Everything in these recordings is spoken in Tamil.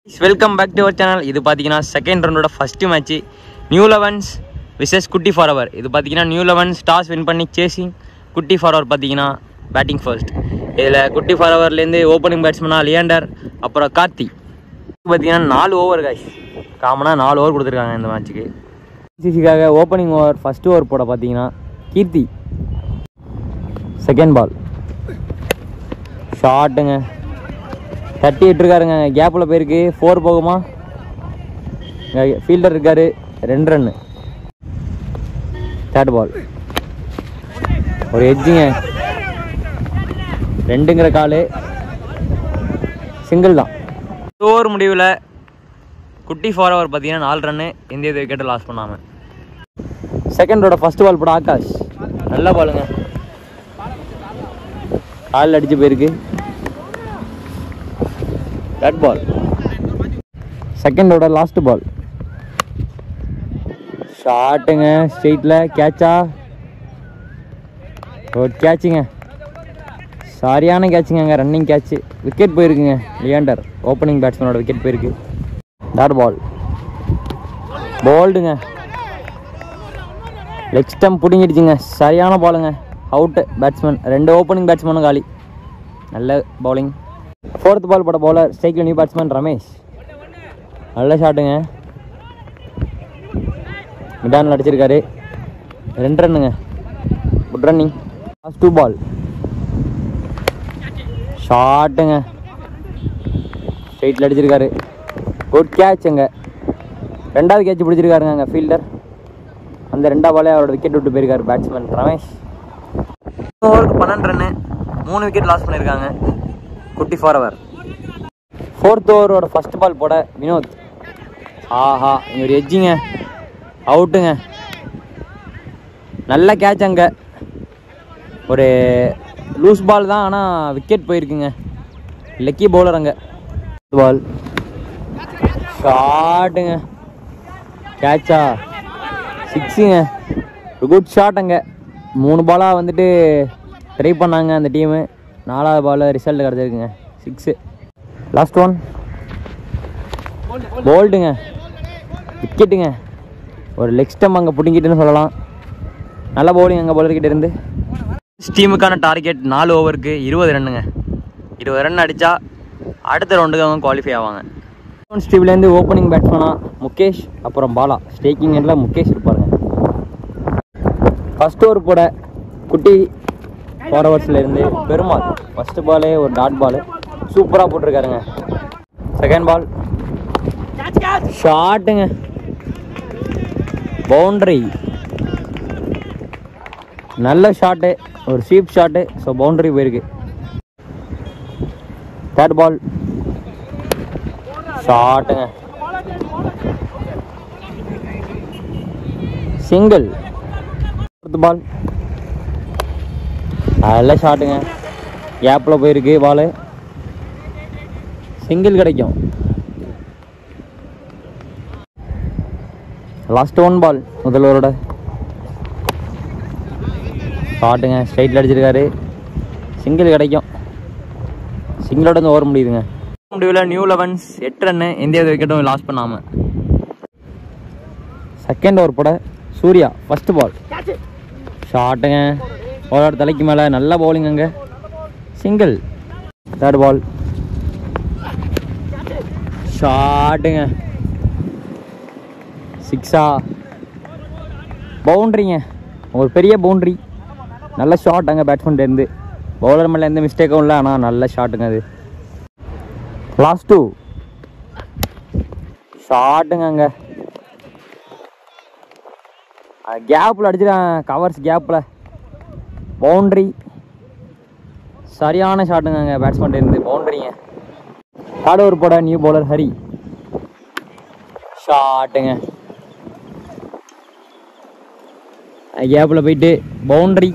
Welcome back to our channel. இது பார்த்தீங்கன்னா செகண்ட் ரவுண்டோட first match new elevens versus குட்டி ஃபார்வர். இது பார்த்தீங்கன்னா நியூ லெவன்ஸ் டாஸ் வின் பண்ணி சேசிங், குட்டி ஃபார்வர் பார்த்தீங்கன்னா பேட்டிங் ஃபர்ஸ்ட். இதில் குட்டி ஃபார்வர்லேருந்து ஓப்பனிங் பேட்ஸ்மனாக லியாண்டர், அப்புறம் கார்த்தி. பார்த்தீங்கன்னா 4 ஓவர் காய்ஸ், காமனாக 4 ஓவர் கொடுத்துருக்காங்க இந்த மேட்ச்சுக்கு. சிசிக்காக ஓப்பனிங் ஓவர் ஃபஸ்ட்டு ஓவர் போட பார்த்தீங்கன்னா கீர்த்தி. செகண்ட் பால் ஷாட்டுங்க, தட்டி விட்டுருக்காருங்க, கேப்பில் போயிருக்கு. 4 போகுமா? ஃபீல்டர் இருக்காரு, 2 ரன்னு. தேர்ட் பால் ஒரு எட்ஜுங்க, 2ங்கிற காலு, சிங்கிள் தான். ஓவர் முடிவில் குட்டி ஃபார்வர் பார்த்தீங்கன்னா 4 ரன்னு, இந்திய விக்கெட்டை லாஸ் பண்ணாமல். செகண்டோட ஃபஸ்ட் பால் போட ஆகாஷ், நல்ல பாலுங்க, காலில் அடித்து போயிருக்கு. தேர்ட் பால் செகண்டோட லாஸ்ட் பால் ஷாட்டுங்க, ஸ்ட்ரெயிட்டில் கேட்சா, ஒரு கேட்சுங்க, சரியான கேட்சுங்க, ரன்னிங் கேட்சு. விக்கெட் போயிருக்குங்க, லியாண்டர் ஓப்பனிங் பேட்ஸ்மேனோட விக்கெட் போயிருக்கு. தேர்ட் பால் போல்டுங்க, லெக் ஸ்டம்ப் பிடிங்கிடுச்சுங்க, சரியான பாலுங்க, அவுட்டு பேட்ஸ்மேன். 2 ஓப்பனிங் பேட்ஸ்மேனும் காலி, நல்ல பவுலிங். ஃபோர்த் பால் போட பவுலர் ஸ்ட்ரைக்கில் நியூ பேட்ஸ்மேன் ரமேஷ், நல்ல ஷாட்டுங்க, மிடானில் அடிச்சிருக்காரு, 2 ரன்னுங்க, குட் ரன்னிங். லாஸ்ட் 2 பால் ஷாட்டுங்க, ஸ்ட்ரைட்டில் அடிச்சிருக்காரு, குட் கேட்சுங்க. 2வது கேட்ச் பிடிச்சிருக்காருங்க அங்கே ஃபீல்டர். அந்த 2வது பாலே அவரோட விக்கெட் விட்டு போயிருக்காரு பேட்ஸ்மேன் ரமேஷ். ஓவருக்கு 12 ரன்னு, 3 விக்கெட் லாஸ் பண்ணியிருக்காங்க குட்டி ஃபார்வர். 4th ஓவரோட ஃபஸ்ட் பால் போட வினோத். ஆஹா, இங்கே ஒரு எட்ஜிங்க, அவுட்டுங்க, நல்ல கேட்ச். அங்கே ஒரு லூஸ் பால் தான், ஆனால் விக்கெட் போயிருக்குங்க, லக்கி பவுலர். அங்கே பால் ஷாட்டுங்க, கேட்சா, 6ங்க, ஒரு குட் ஷாட். அங்கே 3 பாலாக வந்துட்டு ட்ரை பண்ணாங்க அந்த டீமு, 4வது பால் ரிசல்ட் கிடச்சிருக்குங்க, 6. லாஸ்ட் ஒன் போல்டுங்க, விக்கெட்டுங்க, ஒரு லெக் ஸ்டம் அங்கே பிடிங்கிட்டுன்னு சொல்லலாம். நல்ல பவுலிங் அங்கே பவுலர்கிட்ட இருந்து. டீமுக்கான டார்கெட் 4 ஓவருக்கு 20 ரன்னுங்க. 20 ரன் அடித்தா அடுத்த ரவுண்டுக்கு அவங்க குவாலிஃபை ஆவாங்க. டீம்லேருந்து ஓப்பனிங் பேட்ஸ்மேனாக முகேஷ், அப்புறம் பாலா. ஸ்டேக்கிங் எண்டில் முகேஷ் இருப்பாருங்க. ஃபஸ்ட் ஓவர் போட குட்டி ஃபார்வர்ட்ஸ்லேருந்து பெருமாள். ஃபஸ்ட்டு பாலே ஒரு டாட் பால், சூப்பராக போட்டிருக்காருங்க. செகண்ட் பால் ஷாட்டுங்க, பவுண்ட்ரி, நல்ல ஷாட்டு, ஒரு ஸ்வீப் ஷாட்டு, ஸோ பவுண்ட்ரி போயிருக்கு. தேர்ட் பால் ஷாட்டுங்க, சிங்கிள். ஃபோர்த் பால் நல்ல ஷாட்டுங்க, கேப்பில் போயிருக்கு பால், சிங்கிள் கிடைக்கும். லாஸ்ட் 1 பால் முதல்வரோட ஷாட்டுங்க, ஸ்ட்ரைட்டில் அடிச்சிருக்காரு, சிங்கிள் கிடைக்கும். சிங்கிளோட வந்து ஓவர் முடியுதுங்க. முடிவில் நியூ லெவன்ஸ் 8 ரன்னு, எந்த விக்கெட்டும் லாஸ் பண்ணாமல். செகண்ட் ஓவர் போட சூர்யா. ஃபஸ்ட் பால் ஷாட்டுங்க, பவுலோட தலைக்கு மேலே, நல்ல பவுலிங் அங்கே, சிங்கிள். தேர்ட் பால் ஷாட்டுங்க, 6ஆ, பவுண்ட்ரிங்க, ஒரு பெரிய பவுண்ட்ரி, நல்ல ஷாட் அங்கே பேட்ஸ்மேன்லேருந்து. பவுலர் மேலே எந்த மிஸ்டேக்கும் இல்லை, ஆனால் நல்ல ஷாட்டுங்க அது. லாஸ்ட் 2 ஷாட்டுங்க, அங்கே கேப்பில் அடிச்சிட்டாங்க, கவர்ஸ் கேப்பில், பவுண்ட்ரி, சரியான ஷாட்டுங்க அங்கே பேட்ஸ்மேன்லேருந்து, பவுண்ட்ரிங்க. தேர்ட் ஓவர் போட நியூ பவுலர் ஹரி. ஷாட்டுங்க, கேப்பில் போயிட்டு பவுண்ட்ரி.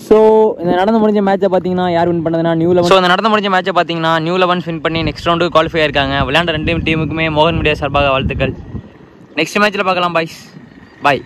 ஸோ இந்த நடந்து முடிஞ்ச மேட்சை பார்த்தீங்கன்னா யார் வின் பண்ணதுன்னா நியூ லெவன். ஸோ இந்த நடந்து முடிஞ்ச மேட்சை பார்த்தீங்கன்னா நியூ லெவன்ஸ் வின் பண்ணி நெக்ஸ்ட் ரவுண்டுக்கு குவாலிஃபை ஆயிருக்காங்க. விளையாண்ட 2 டீமுக்குமே மோகன் மீடியா சார்பாக வாழ்த்துக்கள். நெக்ஸ்ட் மேட்ச்சில் பார்க்கலாம் பாய்ஸ், பாய்.